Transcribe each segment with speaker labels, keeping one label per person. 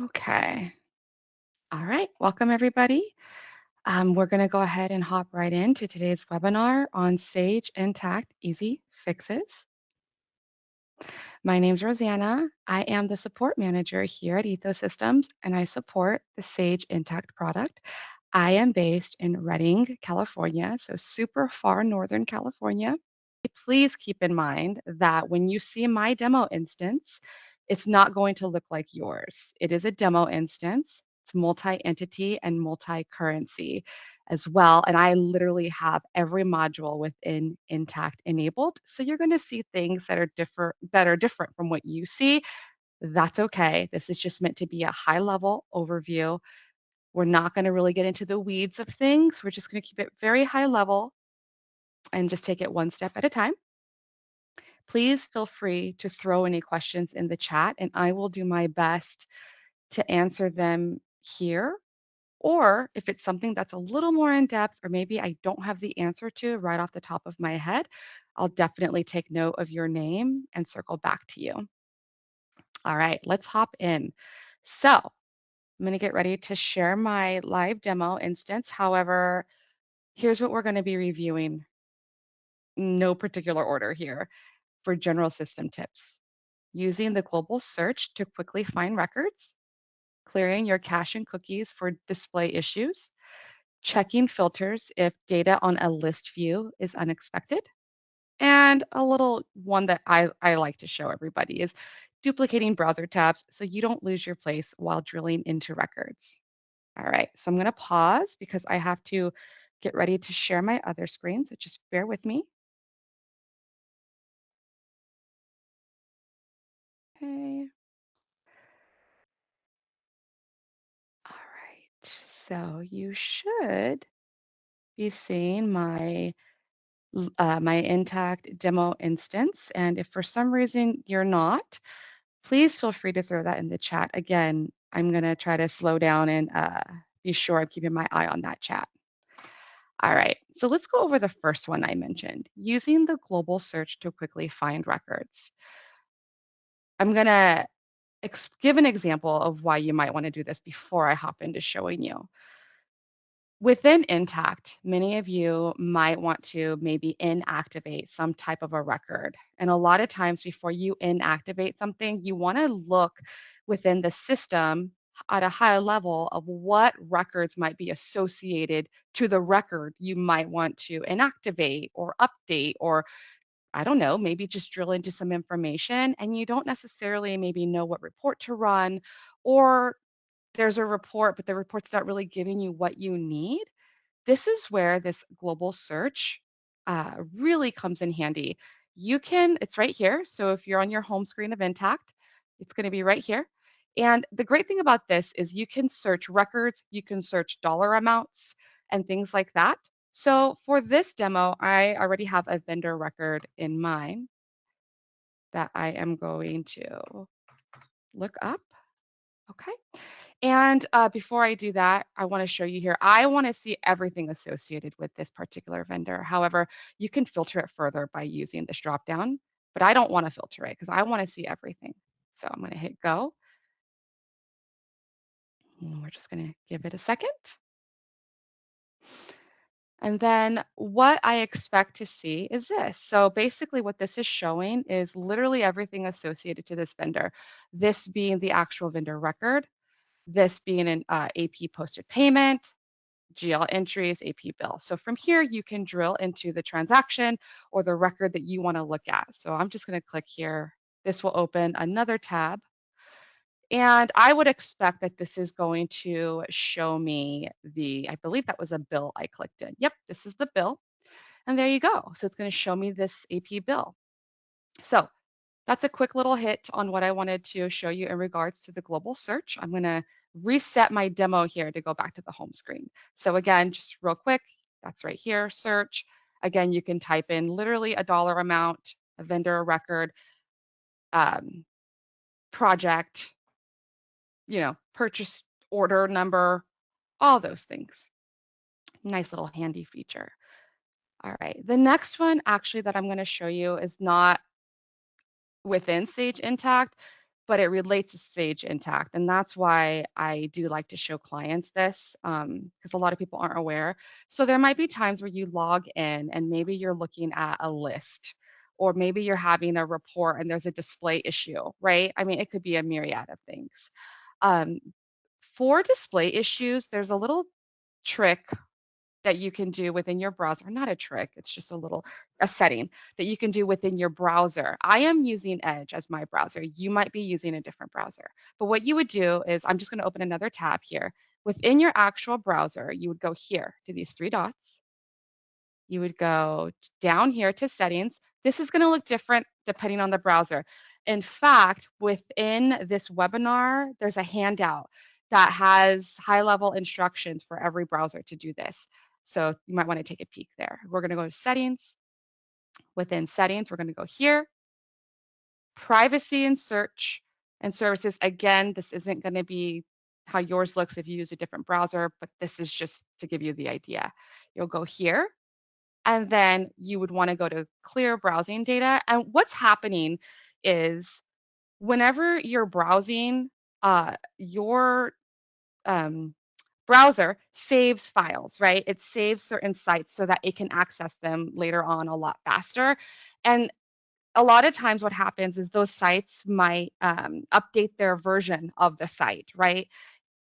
Speaker 1: Okay. All right. Welcome, everybody. We're going to go ahead and hop right into today's webinar on Sage Intacct Easy Fixes. My name's Rosanna. I am the support manager here at ETHOSystems, and I support the Sage Intacct product. I am based in Redding, California, so super far Northern California. Please keep in mind that when you see my demo instance, it's not going to look like yours. It is a demo instance. It's multi-entity and multi-currency as well. And I literally have every module within Intacct enabled. So you're going to see things that are different from what you see. That's okay. This is just meant to be a high-level overview. We're not going to really get into the weeds of things. We're just going to keep it very high level and just take it one step at a time. Please feel free to throw any questions in the chat, and I will do my best to answer them here. Or if it's something that's a little more in depth, or maybe I don't have the answer to right off the top of my head, I'll definitely take note of your name and circle back to you. All right, let's hop in. So I'm going to get ready to share my live demo instance. However, here's what we're going to be reviewing. No particular order here for general system tips. Using the global search to quickly find records, clearing your cache and cookies for display issues, checking filters if data on a list view is unexpected, and a little one that I like to show everybody is duplicating browser tabs so you don't lose your place while drilling into records. All right, so I'm going to pause because I have to get ready to share my other screen, so just bear with me. Okay. All right, so you should be seeing my Intacct demo instance. And if for some reason you're not, please feel free to throw that in the chat. Again, I'm going to try to slow down and be sure I'm keeping my eye on that chat. All right, so let's go over the first one I mentioned, using the global search to quickly find records. I'm going to give an example of why you might want to do this before I hop into showing you. Within Intacct, many of you might want to maybe inactivate some type of a record. And a lot of times before you inactivate something, you want to look within the system at a high level of what records might be associated to the record you might want to inactivate or update, or I don't know, maybe just drill into some information and you don't necessarily maybe know what report to run, or there's a report, but the report's not really giving you what you need. This is where this global search really comes in handy. It's right here. So if you're on your home screen of Intacct, it's going to be right here. And the great thing about this is you can search records, you can search dollar amounts and things like that. So for this demo, I already have a vendor record in mind that I am going to look up. Okay. And before I do that, I want to show you here. I want to see everything associated with this particular vendor. However, you can filter it further by using this dropdown, but I don't want to filter it because I want to see everything. So I'm going to hit go. And we're just going to give it a second. And then what I expect to see is this. So basically what this is showing is literally everything associated to this vendor, this being the actual vendor record, this being an AP posted payment, GL entries, AP bill. So from here, you can drill into the transaction or the record that you want to look at. So I'm just going to click here. This will open another tab. And I would expect that this is going to show me I believe that was a bill I clicked in. Yep, this is the bill. And there you go. So it's going to show me this AP bill. So that's a quick little hit on what I wanted to show you in regards to the global search. I'm going to reset my demo here to go back to the home screen. So again, just real quick, that's right here, search. Again, you can type in literally a dollar amount, a vendor record, project, purchase order number, all those things. Nice little handy feature. All right, the next one actually that I'm going to show you is not within Sage Intacct, but it relates to Sage Intacct. And that's why I do like to show clients this, because a lot of people aren't aware. So there might be times where you log in and maybe you're looking at a list, or maybe you're having a report and there's a display issue, right? I mean, it could be a myriad of things. Um, for display issues, there's a little trick that you can do within your browser. Not a trick, it's just a setting that you can do within your browser. I am using Edge as my browser. You might be using a different browser. But what you would do is, I'm just going to open another tab here. Within your actual browser, you would go here to these three dots. You would go down here to settings. This is going to look different depending on the browser. In fact, within this webinar, there's a handout that has high-level instructions for every browser to do this. So you might want to take a peek there. We're going to go to settings. Within settings, we're going to go here, privacy and search and services. Again, this isn't going to be how yours looks if you use a different browser, but this is just to give you the idea. You'll go here, and then you would want to go to clear browsing data. And what's happening is whenever you're browsing, your browser saves files, right? It saves certain sites so that it can access them later on a lot faster. And a lot of times what happens is those sites might update their version of the site, right?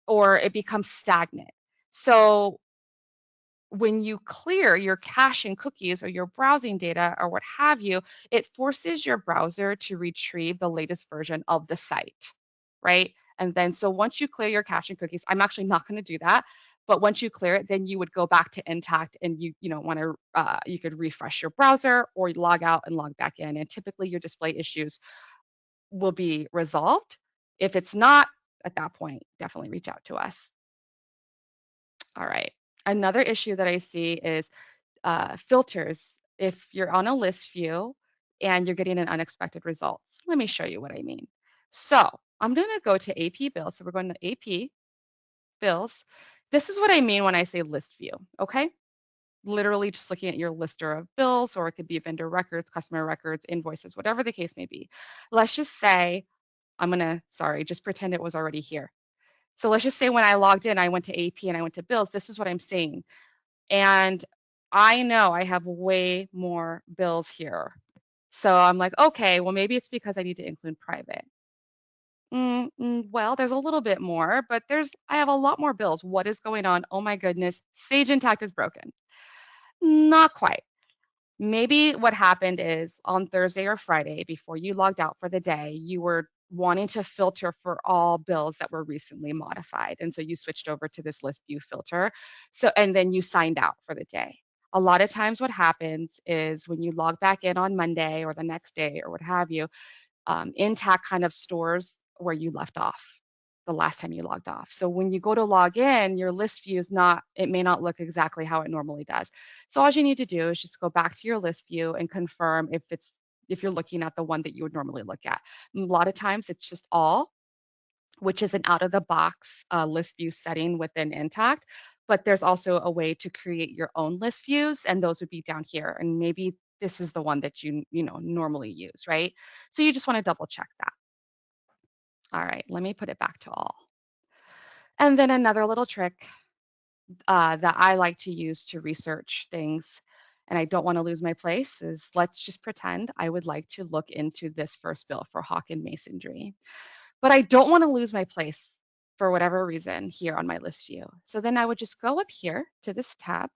Speaker 1: Or it becomes stagnant. So when you clear your cache and cookies or your browsing data or what have you, it forces your browser to retrieve the latest version of the site, right? And then so once you clear your cache and cookies, I'm actually not going to do that, but once you clear it, then you would go back to Intacct and you know want to you could refresh your browser or log out and log back in, and typically your display issues will be resolved. If it's not, at that point, definitely reach out to us. All right. Another issue that I see is filters. If you're on a list view and you're getting an unexpected results. Let me show you what I mean. So I'm going to go to AP Bills. So we're going to AP Bills. This is what I mean when I say list view, okay? Literally just looking at your lister of bills, or it could be vendor records, customer records, invoices, whatever the case may be. Let's just say, just pretend it was already here. So let's just say when I logged in, I went to AP and I went to bills. This is what I'm seeing. And I know I have way more bills here. So I'm like, okay, well, maybe it's because I need to include private. Well, there's a little bit more, but I have a lot more bills. What is going on? Oh my goodness, Sage Intacct is broken. Not quite. Maybe what happened is on Thursday or Friday, before you logged out for the day, you were wanting to filter for all bills that were recently modified. And so you switched over to this list view filter. So, and then you signed out for the day. A lot of times what happens is when you log back in on Monday or the next day or what have you, Intacct kind of stores where you left off the last time you logged off. So when you go to log in, your list view it may not look exactly how it normally does. So all you need to do is just go back to your list view and confirm if you're looking at the one that you would normally look at. A lot of times it's just all, which is an out of the box list view setting within Intacct. But there's also a way to create your own list views, and those would be down here. And maybe this is the one that you normally use, right? So you just want to double check that. All right, let me put it back to all. And then another little trick that I like to use to research things, and I don't want to lose my place, is let's just pretend I would like to look into this first bill for Hawk and Masonry. But I don't want to lose my place for whatever reason here on my list view. So then I would just go up here to this tab,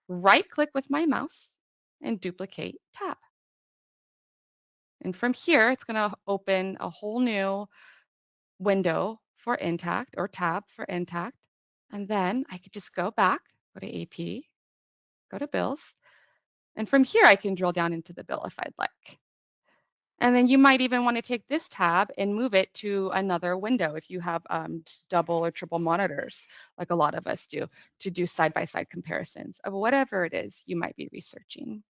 Speaker 1: right click with my mouse, and duplicate tab. And from here, it's going to open a whole new window for Intacct, or tab for Intacct. And then I could just go back, go to AP, go to bills. And from here, I can drill down into the bill if I'd like. And then you might even want to take this tab and move it to another window if you have double or triple monitors, like a lot of us do, to do side-by-side comparisons of whatever it is you might be researching.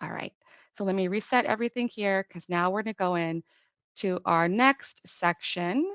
Speaker 1: All right, so let me reset everything here, because now we're going to go in to our next section.